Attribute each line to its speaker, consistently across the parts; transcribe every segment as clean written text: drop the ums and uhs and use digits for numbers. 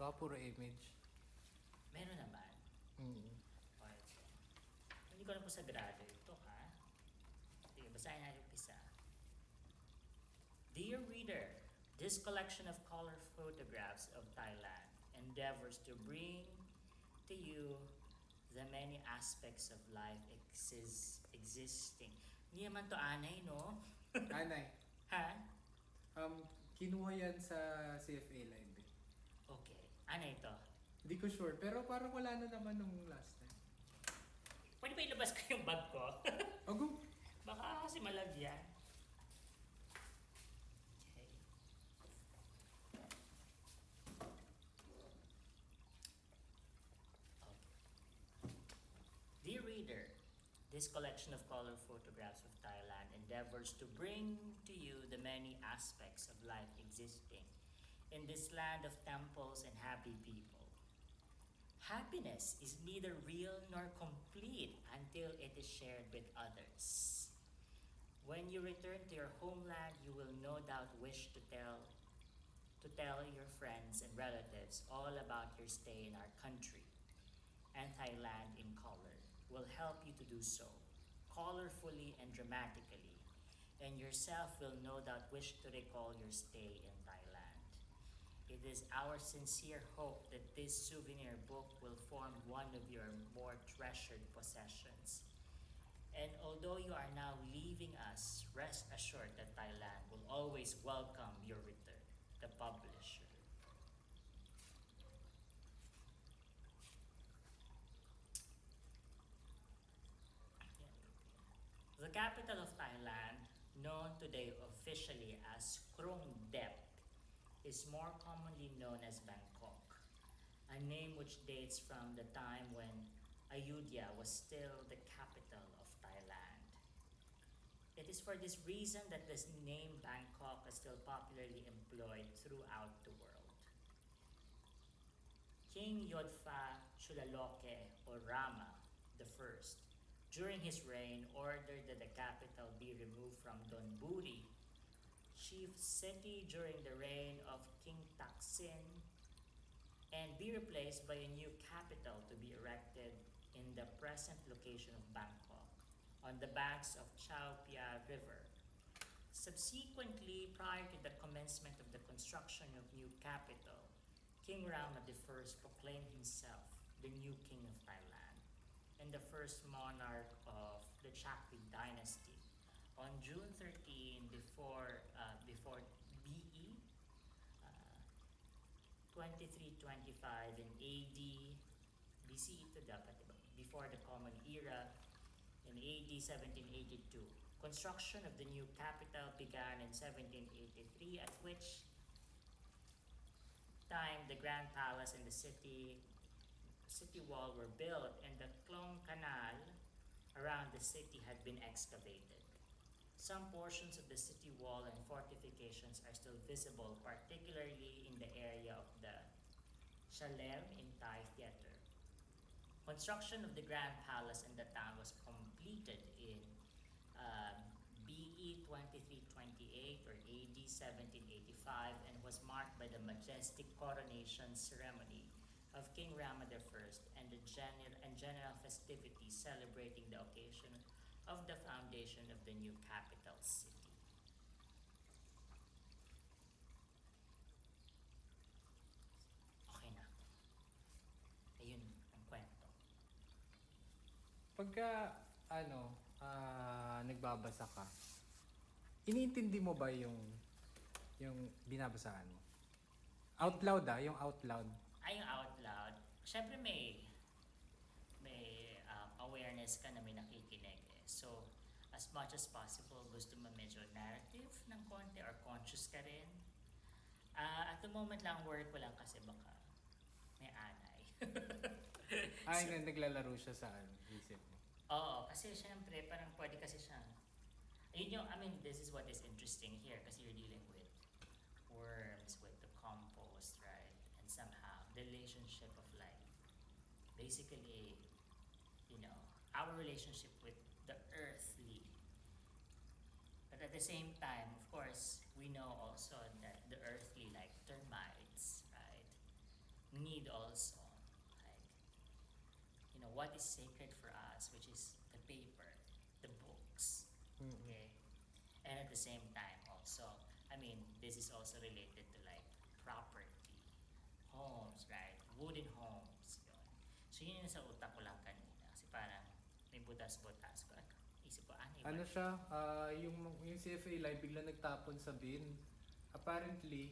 Speaker 1: Baka puro image.
Speaker 2: Meron naman.
Speaker 1: Mm.
Speaker 2: Okay. Hindi ko lang po sagrado ito, ha? Sige, basahin natin umpisa. Dear reader, this collection of color photographs of Thailand endeavors to bring to you the many aspects of life existing. Hindi naman to anay, no?
Speaker 1: Anay,
Speaker 2: Ha?
Speaker 1: kinuha yan sa CFA Live eh.
Speaker 2: Okay. Anay to.
Speaker 1: Hindi ko sure, pero parang wala na naman nung last time.
Speaker 2: Pwede ba ilabas ko yung bag ko?
Speaker 1: Oh, go!
Speaker 2: Baka kasi malagyan. Okay. Dear reader, this collection of color photographs of Thailand endeavors to bring to you the many aspects of life existing in this land of temples and happy people. Happiness is neither real nor complete until it is shared with others. When you return to your homeland, you will no doubt wish to tell your friends and relatives all about your stay in our country. And Thailand in color will help you to do so, colorfully and dramatically, and yourself will no doubt wish to recall your stay in Thailand. It is our sincere hope that this souvenir book will form one of your more treasured possessions. And although you are now leaving us, rest assured that Thailand will always welcome your return. The publisher. The capital of Thailand, known today officially as Krung Dep, is more commonly known as Bangkok, a name which dates from the time when Ayutthaya was still the capital of Thailand. It is for this reason that this name Bangkok is still popularly employed throughout the world. King Yodfa Chulalongkorn or Rama I, during his reign, ordered that the capital be removed from Donburi, chief city during the reign of King Taksin, and be replaced by a new capital to be erected in the present location of Bangkok, on the banks of Chao Phraya River. Subsequently, prior to the commencement of the construction of new capital, King Rama I proclaimed himself the new king of Thailand and the first monarch of the Chakri dynasty. On June 13 before BE, 2325 in AD, BCE ito dapat, diba? Before the Common Era, in AD 1782. Construction of the new capital began in 1783, at which time the Grand Palace and the city wall were built, and the Klong Canal around the city had been excavated. Some portions of the city wall and fortifications are still visible, particularly in the area of the Chalem in Thai Theater. Construction of the Grand Palace in the town was completed in BE 2328 or AD 1785 and was marked by the majestic coronation ceremony of King Rama I and the general festivities celebrating the occasion of the foundation of the new capital city. Okay na. Ayun ang kwento.
Speaker 1: Pagka, nagbabasa ka, iniintindi mo ba yung binabasaan mo? Out loud yung out loud.
Speaker 2: Ay, yung out loud. Siyempre may awareness ka na may nakikinig eh. So, as much as possible, gusto mo medyo narrative ng konti or conscious ka rin. At the moment lang, word ko lang kasi baka may anay.
Speaker 1: Ay, naglalaro siya sa isip mo.
Speaker 2: Oo, kasi syempre, parang pwede kasi siya. This is what is interesting here kasi you're dealing with worms, with the compost, right? And somehow, the relationship of life. Basically, our relationship with the earthly. But at the same time, of course, we know also that the earthly, like termites, right, need also, like, what is sacred for us, which is the paper, the books, okay? And at the same time also, I mean, this is also related to like property, homes, right? Wooden homes, yun. So yun yung nasa utak ko lang kanina. Kasi parang may butas-butas ko. Isip ko,
Speaker 1: Ano siya, yung CFA Live bigla nagtapon sa bin. Apparently,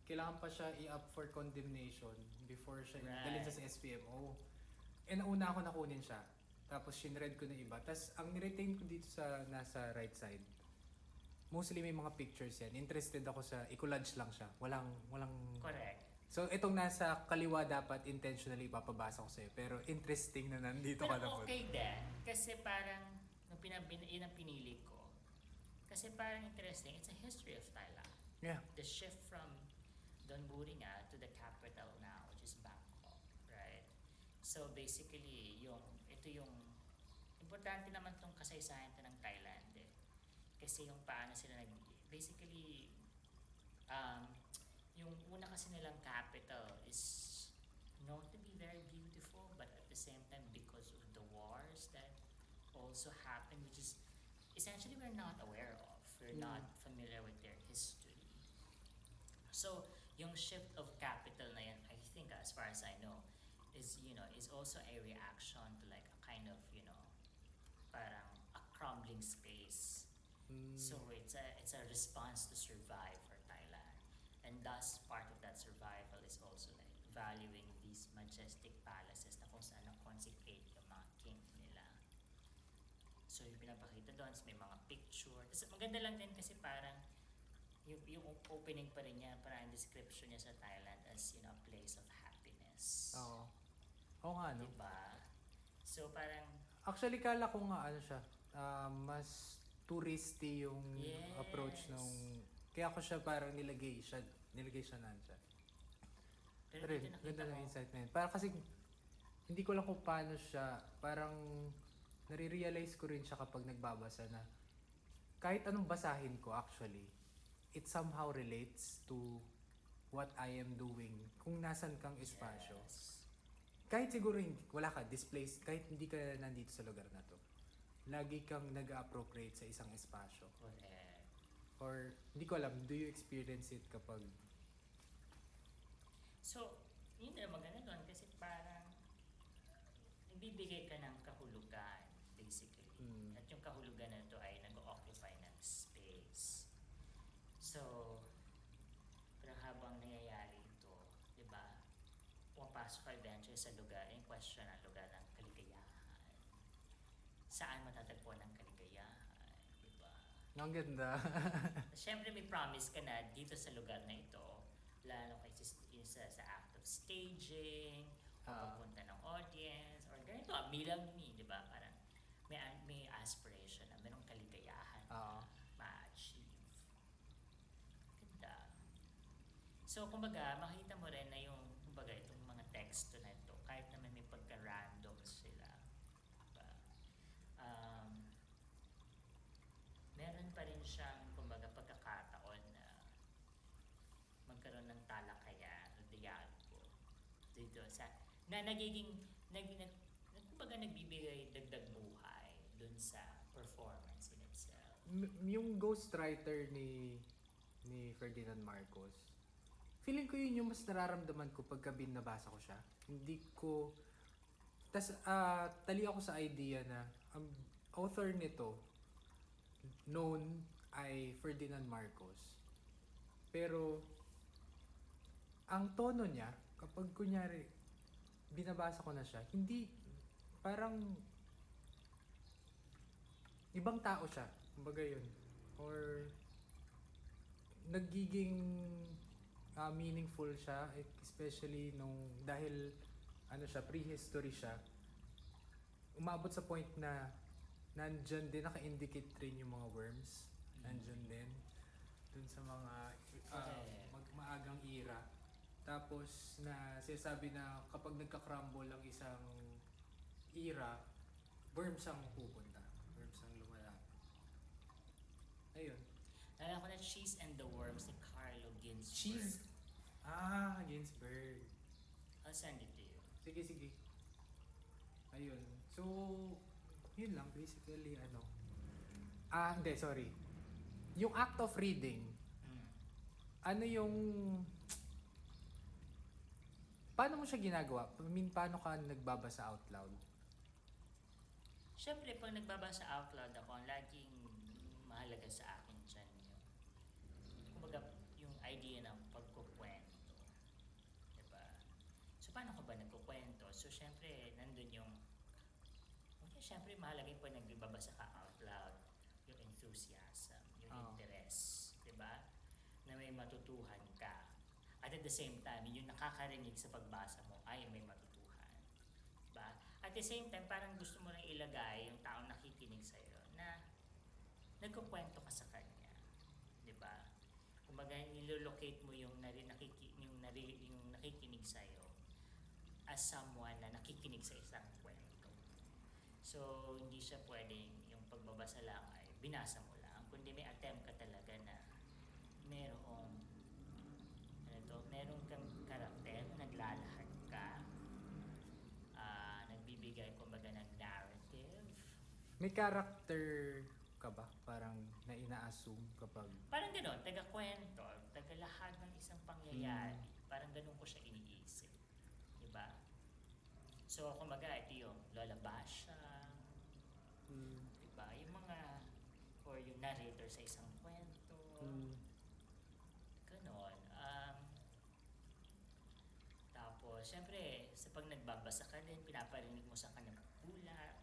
Speaker 1: kailangan pa siya i-up for condemnation before siya dalhin sa SPMO. And nauna ako nakunin siya. Tapos shinred ko na iba. Tapos ang niretain ko dito sa nasa right side, mostly may mga pictures yan. Interested ako sa, i-collage lang siya. Walang
Speaker 2: correct.
Speaker 1: So itong nasa kaliwa dapat intentionally ipapabasa ko sa'yo. Pero interesting na nandito ka na
Speaker 2: Pero
Speaker 1: po.
Speaker 2: okay din. Kasi parang, yun ang pinili ko. Kasi parang interesting, it's a history of Thailand.
Speaker 1: Yeah.
Speaker 2: The shift from Don Buringa to the capital now, which is Bangkok, right? So basically, ito yung, importante naman tong kasaysayan to ng Thailand eh. Kasi yung paano sila basically, yung una kasi nilang capital is known to be very beautiful, but at the same time, because of the wars that also happened, which is essentially we're not aware of, we're not familiar with their history. So yung shift of capital na yan, I think as far as I know, is also a reaction to like a kind of, parang a crumbling space. So it's a response to survive for Thailand. And thus part of that survival is also like valuing these majestic palaces na kung saan na-consecrate yung mga king nila. So yung pinapakita doon, may mga picture. Tapos maganda lang din kasi parang yung opening pa rin niya, parang description niya sa Thailand as, a place of happiness.
Speaker 1: Oo. Oo nga, no?
Speaker 2: Diba? So parang,
Speaker 1: Actually, kala ko nga ano siya, mas touristy yung
Speaker 2: Yes.
Speaker 1: approach nung... Kaya ako siya parang nilagay siya nandyan.
Speaker 2: pero
Speaker 1: Pero
Speaker 2: dito
Speaker 1: yun,
Speaker 2: nakita
Speaker 1: ganda ng
Speaker 2: ko,
Speaker 1: insight na yun. Parang kasi hindi ko lang kung paano siya, parang nare-realize ko rin siya kapag nagbabasa na kahit anong basahin ko actually, it somehow relates to what I am doing kung nasan kang espasyo.
Speaker 2: yes.
Speaker 1: Kahit siguro wala ka, displaced, kahit hindi ka nandito sa lugar na to, lagi kang nag-appropriate sa isang espasyo.
Speaker 2: Correct.
Speaker 1: Or, hindi ko alam, do you experience it kapag...
Speaker 2: So, yun na maganda doon kasi parang nagbibigay ka ng kahulugan, basically. At yung kahulugan na ito ay nag-occupy ng space. So, pero habang nangyayari ito, di ba, pumapasok ka eventually sa lugar, yung question ang lugar ng kaligayahan. Saan matatagpuan ang kaligayahan, di ba?
Speaker 1: Ang ganda.
Speaker 2: Siyempre may promise ka na dito sa lugar na ito, lalo kay sa act of staging, o pagpunta ng audience, or ganito, me lang me, di ba? Parang may aspiration na merong kaligayahan na ma-achieve. Ganda. So, kumbaga, makita mo rin na yung, kumbaga, itong mga teksto na ito, kahit naman may pagka-random sila, diba? Meron pa rin siyang, kumbaga, pagkakataon na magkaroon ng talakayan o dialogo dito sa, na nagiging, kumbaga, nagbibigay dagdag buhay dun sa performance in itself.
Speaker 1: Yung ghostwriter ni Ferdinand Marcos, feeling ko yun yung mas nararamdaman ko pagka binabasa ko siya. Hindi ko... Tas, tali ako sa idea na ang author nito known ay Ferdinand Marcos. Pero, ang tono niya, kapag kunyari, binabasa ko na siya, hindi, parang, ibang tao siya. Kumbaga yun. Or, nagiging meaningful siya, especially dahil, siya, prehistory siya. Umabot sa point na, nandyan din, naka-indicate rin yung mga worms. Nandyan din. Dun sa mga maagang era. Tapos na sinasabi na kapag nagka-crumble ang isang era, worms ang pupunta. Worms ang lumalapit. Ayun.
Speaker 2: Alam ko na Cheese and the Worms ni Carlo Ginzburg.
Speaker 1: Cheese? Ginsberg.
Speaker 2: send it to you.
Speaker 1: Sige, sige. Ayun. So, yun lang basically ano. Hindi, sorry. Yung act of reading,
Speaker 2: Mm.
Speaker 1: ano yung paano mo siya ginagawa? I mean, paano ka nagbabasa out loud?
Speaker 2: Siyempre, pag nagbabasa out loud ako, ang laging mahalaga sa akin dyan kumbaga, yung idea ng pagkukwento. Diba? So, paano ka ba nagkukwento? So, siyempre, nandun yung okay, siyempre, mahalaga yung pag nagbabasa ka out loud, yung enthusiasm, yung
Speaker 1: Oo.
Speaker 2: interest, diba? Na may matutuhan ka. At the same time, yung nakakarinig sa pagbasa mo ay may matutuhan. Diba? At the same time, parang gusto mo lang ilagay yung taong nakikinig sa'yo na nagkukwento ka sa kanya. Diba? Kumbaga, nilolocate mo yung nakikinig sa'yo as someone na nakikinig sa isang kwento. So, hindi siya pwedeng yung pagbabasa lang ay binasa mo lang, kundi may attempt ka talaga na meron kang karakter, naglalahad ka, nagbibigay kumbaga ng narrative.
Speaker 1: May character ka ba? Parang na ina-assume kapag
Speaker 2: Parang gano'n, taga-kwento, taga-lahad ng isang pangyayari. Parang gano'n ko siya iniisip. Diba? So, kumbaga, ito yung Lola Basha, diba? Yung mga, or yung narrator sa isang kwento. Ganon. Tapos, syempre, sa pag nagbabasa ka din, pinaparinig mo sa kanya gulat,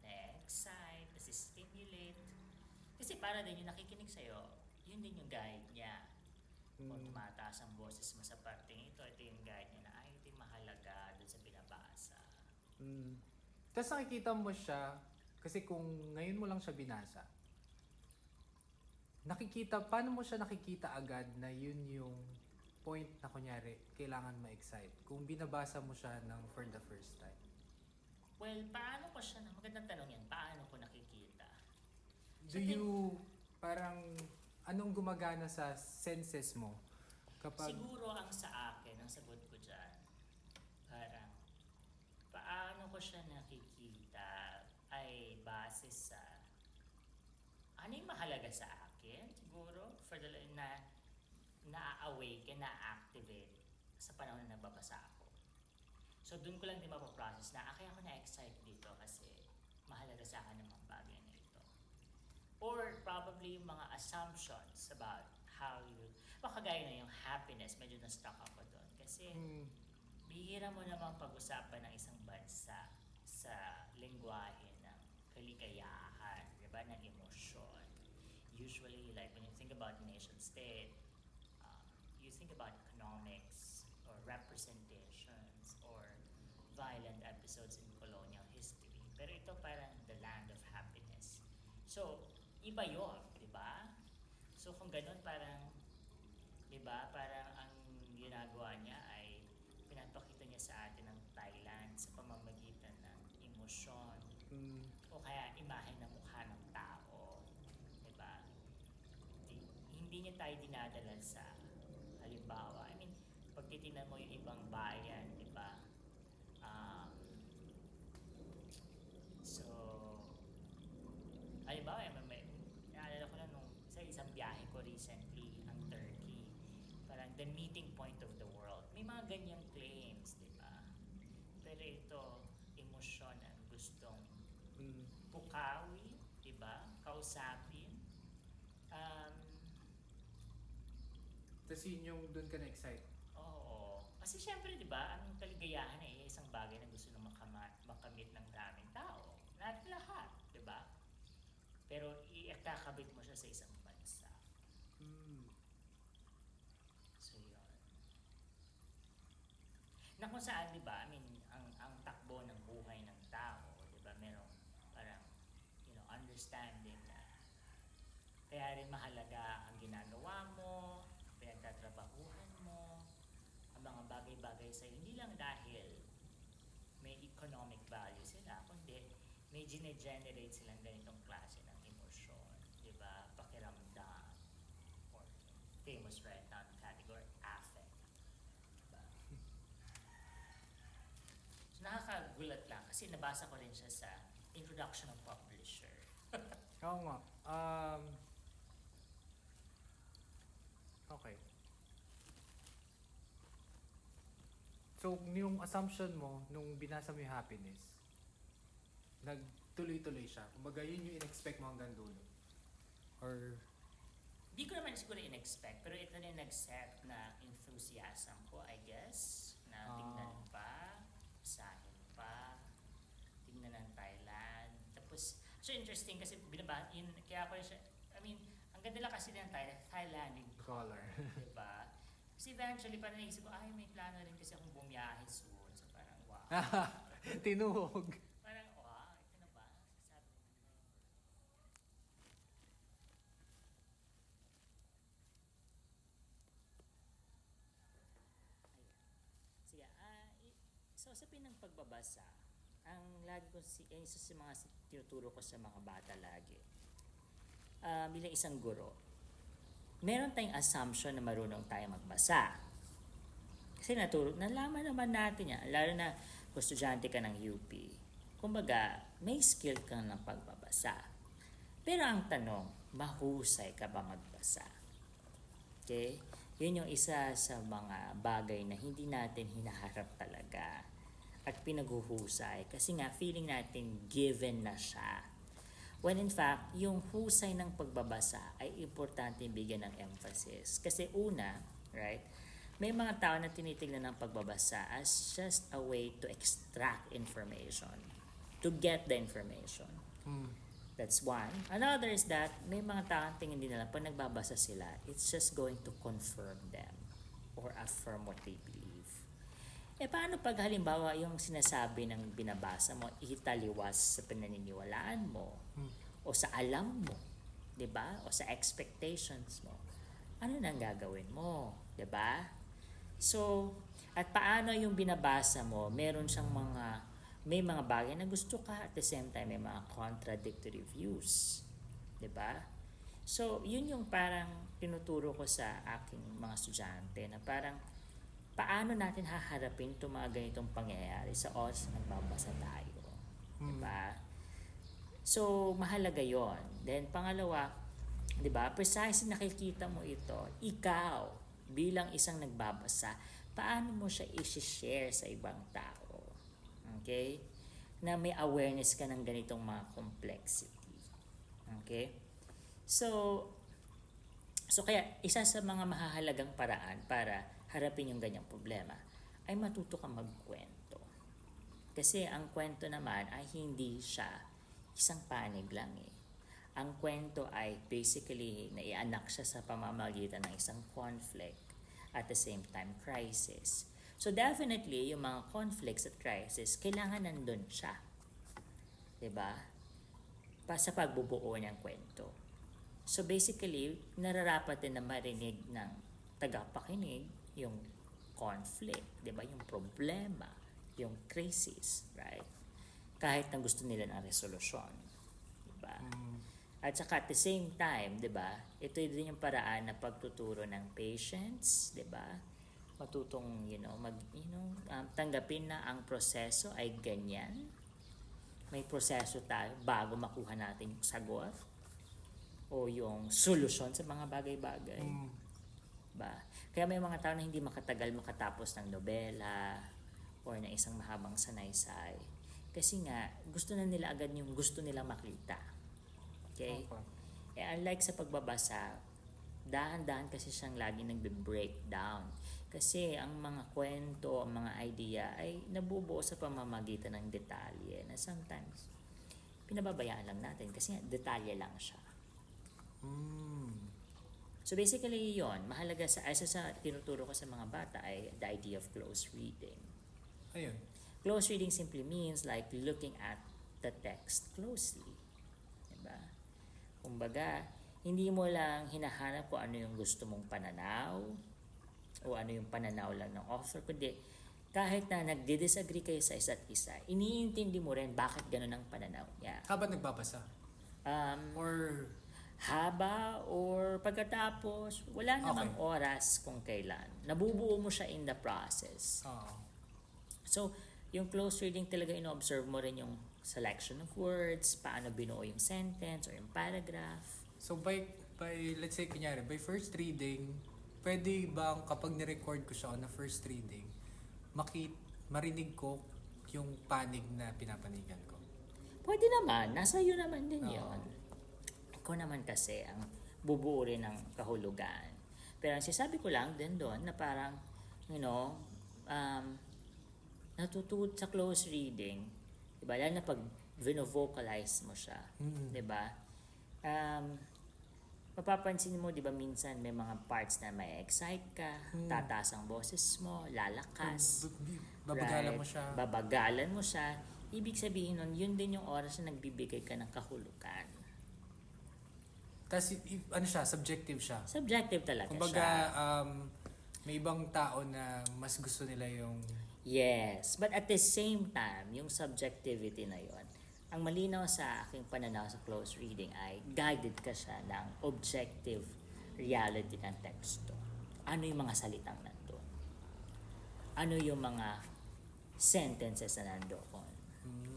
Speaker 2: na-excite, na-stimulate. Kasi para din yung nakikinig sa'yo, yun din yung guide niya. Kung tumataas ang boses mo sa parteng ito yung guide niya na, ay, ito yung mahalaga dun sa binabasa.
Speaker 1: Tapos nakikita mo siya, kasi kung ngayon mo lang siya binasa, paano mo siya nakikita agad na yun yung point na kunyari, kailangan ma-excite? Kung binabasa mo siya for the first time.
Speaker 2: Well, paano ko siya, magandang tanong yan, paano ko nakikita?
Speaker 1: Do you, parang, anong gumagana sa senses mo? Kapag,
Speaker 2: Siguro ang sa akin, ang sagot ko dyan, parang, paano ko siya nakikita ay base sa, ano yung mahalaga sa akin? Siguro, for the, na-awaken, na-activate sa panahon na nagbabasa ako. So, dun ko lang din mapaprocess na, kaya ako na-excite dito kasi mahalaga sa akin ang mga bagay na ito. Or probably yung mga assumptions about how you, kagaya na yung happiness, medyo na-stuck ako doon. Kasi, bihira mo namang pag-usapan ng isang bansa sa lengguwahe ng kaligayahan, diba, ng emosyon. Usually, like when you think about nation state, you think about economics or representations or violent episodes in colonial history. Pero ito parang the land of happiness. So, iba yun, di ba? So, kung ganun parang, di ba, parang ang ginagawa niya ay pinapakita niya sa atin ang Thailand sa pamamagitan ng emosyon o kaya imahe ng mukha ng tao. Di ba? Hindi niya tayo dinadala sa halimbawa. I mean, pag titignan mo yung ibang bayan, di ba? So, halimbawa, naalala ko lang sa isang biyahe ko recently, ang Turkey. Parang the meeting point of the world. May mga ganyang claims, di ba? Pero ito, emosyon ang gustong pukawi, di ba? Kausapin.
Speaker 1: tas yun yung doon ka na-excite.
Speaker 2: Oo. Kasi syempre, di ba, ang kaligayahan ay isang bagay na gusto nang makamit ng maraming tao. Lahat, di ba? Pero ikakabit mo siya sa isang bansa. So, yun. Na kung saan, di ba, I mean, ang takbo ng buhay ng tao, di ba, merong parang, understanding na kaya rin mahalaga ang ginagawa mo, pinagtatrabahuhan mo, ang mga bagay-bagay sa'yo, hindi lang dahil may economic value sila, kundi may gine-generate silang ganitong klase ng emosyon, di ba? Pakiramdam, or famous right now category, affect. Diba? kasi nabasa ko rin siya sa Introduction of Publisher.
Speaker 1: Oo nga. Okay. So, yung assumption mo, nung binasa mo yung happiness, nagtuloy-tuloy siya. Kumbaga, yun yung in-expect mo hanggang dulo. Or,
Speaker 2: Hindi ko naman siguro in-expect, pero ito na yung nag-set na enthusiasm ko, I guess. Na tingnan pa, basahin pa, tingnan ng Thailand. Tapos, so interesting kasi yun, kaya ko siya, I mean, ang ganda lang kasi ng Thailand in
Speaker 1: color.
Speaker 2: diba? Kasi eventually, parang naisip ko, ay, may plano rin kasi akong bumiyahe soon. So parang, wow.
Speaker 1: Tinuhog.
Speaker 2: Parang, wow, ito na ba? Sabi ko, sige, so sa pinang pagbabasa, ang lagi ko, isa sa mga tinuturo ko sa mga bata lagi, bilang isang guro, meron tayong assumption na marunong tayo magbasa. Kasi nalaman naman natin yan, lalo na kung estudyante ka ng UP. Kumbaga, may skill ka ng pagbabasa. Pero ang tanong, mahusay ka ba magbasa? Okay? Yun yung isa sa mga bagay na hindi natin hinaharap talaga at pinaghuhusay. Kasi nga, feeling natin given na siya. When in fact, yung husay ng pagbabasa ay importante bigyan ng emphasis. Kasi una, right, may mga tao na tinitingnan ng pagbabasa as just a way to extract information, to get the information. That's one. Another is that may mga tao ang tingin din nila pag nagbabasa sila, it's just going to confirm them or affirm what they believe. Paano pag halimbawa yung sinasabi ng binabasa mo, italiwas sa pananiniwalaan mo o sa alam mo, 'di ba? O sa expectations mo. Ano nang gagawin mo, 'di ba? So, at paano yung binabasa mo, may mga bagay na gusto ka, at the same time may mga contradictory views. 'Di ba? So, yun yung parang tinuturo ko sa aking mga estudyante na parang paano natin haharapin itong mga ganitong pangyayari sa oras na nagbabasa tayo. Diba? So, mahalaga yon. Then, pangalawa, diba, precisely nakikita mo ito, ikaw, bilang isang nagbabasa, paano mo siya i-share sa ibang tao? Okay? Na may awareness ka ng ganitong mga complexity. Okay? So kaya, isa sa mga mahahalagang paraan para harapin yung ganyang problema ay matuto kang magkwento. Kasi ang kwento naman ay hindi siya isang panig lang eh. Ang kwento ay basically naianak siya sa pamamagitan ng isang conflict at the same time crisis. So definitely, yung mga conflicts at crisis, kailangan nandun siya. 'Di ba? Sa pagbubuo ng kwento. So basically, nararapat din na marinig ng tagapakinig yung conflict, 'di ba? Yung problema, yung crisis, right? Kahit na gusto nila ng resolusyon, 'di ba? At saka at the same time, 'di ba? Ito din yung paraan na pagtuturo ng patience, 'di ba? Matutong, tanggapin na ang proseso ay ganyan. May proseso tayo bago makuha natin yung sagot o yung solusyon sa mga bagay-bagay. Ba? Kaya may mga tao na hindi makatagal makatapos ng nobela or ng isang mahabang sanaysay. Kasi nga, gusto na nila agad yung gusto nilang makita. Okay? Unlike sa pagbabasa, dahan-dahan kasi siyang lagi nagbe-breakdown. Kasi ang mga kwento, ang mga idea ay nabubuo sa pamamagitan ng detalye na sometimes pinababayaan lang natin kasi detalye lang siya. So basically yon, mahalaga sa tinuturo ko sa mga bata ay the idea of close reading.
Speaker 1: Ayun.
Speaker 2: Close reading simply means like looking at the text closely. Diba? Kumbaga, hindi mo lang hinahanap kung ano yung gusto mong pananaw o ano yung pananaw lang ng author, kundi kahit na nagdi-disagree kayo sa isa't isa, iniintindi mo rin bakit ganun ang pananaw niya.
Speaker 1: Habang nagbabasa? Or
Speaker 2: pagkatapos, wala namang oras kung kailan. Nabubuo mo siya in the process. So, Yung close reading talaga ino-observe mo rin yung selection of words, paano binuo yung sentence or yung paragraph.
Speaker 1: So by let's say kunyari, by first reading, pwede bang kapag ni-record ko siya on the first reading, marinig ko yung panig na pinapanigan ko?
Speaker 2: Pwede naman, nasa iyo naman din
Speaker 1: Oo.
Speaker 2: yon. Ako naman kasi ang bubuo rin ng kahulugan. Pero ang sinasabi ko lang din doon na parang, natutut sa close reading, diba? Lalo na pag vocalize mo siya,
Speaker 1: Mm.
Speaker 2: diba? Mapapansin mo, diba, minsan may mga parts na may excite ka, tataas ang boses mo, lalakas.
Speaker 1: Babagalan
Speaker 2: right?
Speaker 1: mo siya.
Speaker 2: Babagalan mo siya. Ibig sabihin nun, yun din yung oras na nagbibigay ka ng kahulugan.
Speaker 1: Tapos ano siya, subjective siya.
Speaker 2: Subjective talaga
Speaker 1: Kumbaga,
Speaker 2: siya.
Speaker 1: may ibang tao na mas gusto nila yung...
Speaker 2: Yes. But at the same time, yung subjectivity na yon, ang malinaw sa aking pananaw sa close reading ay guided ka siya ng objective reality ng teksto. Ano yung mga salitang nandun? Ano yung mga sentences na nandoon?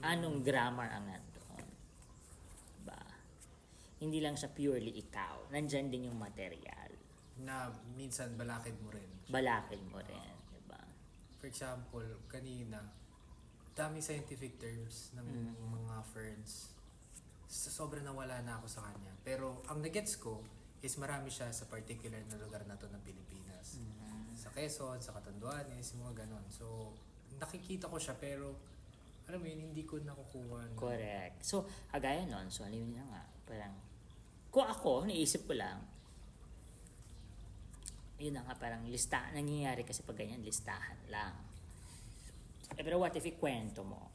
Speaker 2: Anong grammar ang nandoon? Diba? Hindi lang siya purely ikaw. Nandyan din yung material.
Speaker 1: na minsan balakid mo rin.
Speaker 2: Balakid mo rin. Diba?
Speaker 1: For example, kanina, dami scientific terms ng mga ferns. Sobrang nawala na ako sa kanya. Pero ang nagets ko is marami siya sa particular na lugar na to ng Pilipinas. Sa Quezon, sa Catanduanes, yung mga ganon. So, nakikita ko siya pero alam mo yun, hindi ko nakukuha.
Speaker 2: Correct. So, kagaya nun, so ano yun na nga, parang, kung ako, naisip ko lang, yun na nga, parang nangyayari kasi pag ganyan, listahan lang. Pero what if ikwento mo?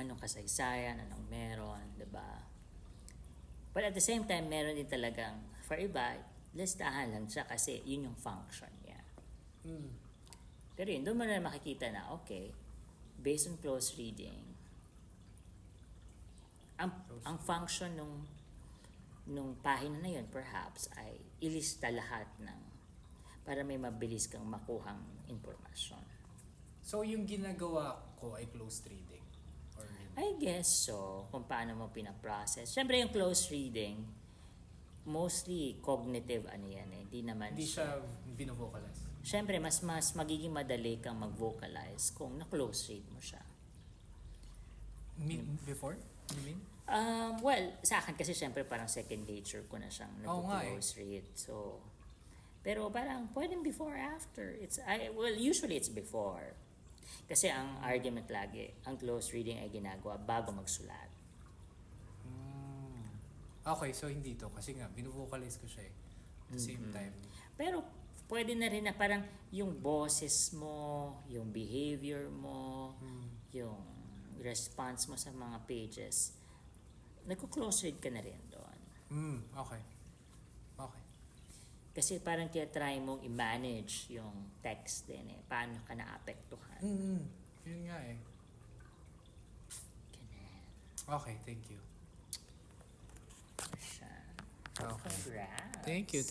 Speaker 2: Anong kasaysayan, anong meron, diba? But at the same time, meron din talagang, for iba, listahan lang siya kasi yun yung function niya. Pero yun, doon mo na makikita na, okay, based on close reading, ang function nung pahina na yun perhaps ay ilista lahat ng para may mabilis kang makuhang impormasyon.
Speaker 1: So, yung ginagawa ko ay close reading? Or
Speaker 2: I guess so, kung paano mo pinaprocess. Siyempre yung close reading, mostly cognitive yan eh. Hindi
Speaker 1: siya binovocalize?
Speaker 2: Siyempre, mas magiging madali kang mag-vocalize kung na-close read mo siya.
Speaker 1: Before? You mean?
Speaker 2: Well, sa akin kasi siyempre parang second nature ko na siyang
Speaker 1: Oo nga
Speaker 2: nag-close read. So, pero parang pwedeng before, after. Usually it's before. Kasi ang argument lagi, ang close reading ay ginagawa bago magsulat.
Speaker 1: Okay, so hindi to. Kasi nga, binovocalize ko siya eh. At the same time.
Speaker 2: Pero pwede na rin na parang yung boses mo, yung behavior mo, yung response mo sa mga pages, nagko-close read ka na rin doon.
Speaker 1: Okay. Okay.
Speaker 2: Kasi parang try mong i-manage yung text din eh. Paano ka naapektuhan.
Speaker 1: Yun nga eh.
Speaker 2: Ganun.
Speaker 1: Okay, thank you.
Speaker 2: Siya.
Speaker 1: Okay.
Speaker 2: Congrats.
Speaker 1: Thank you.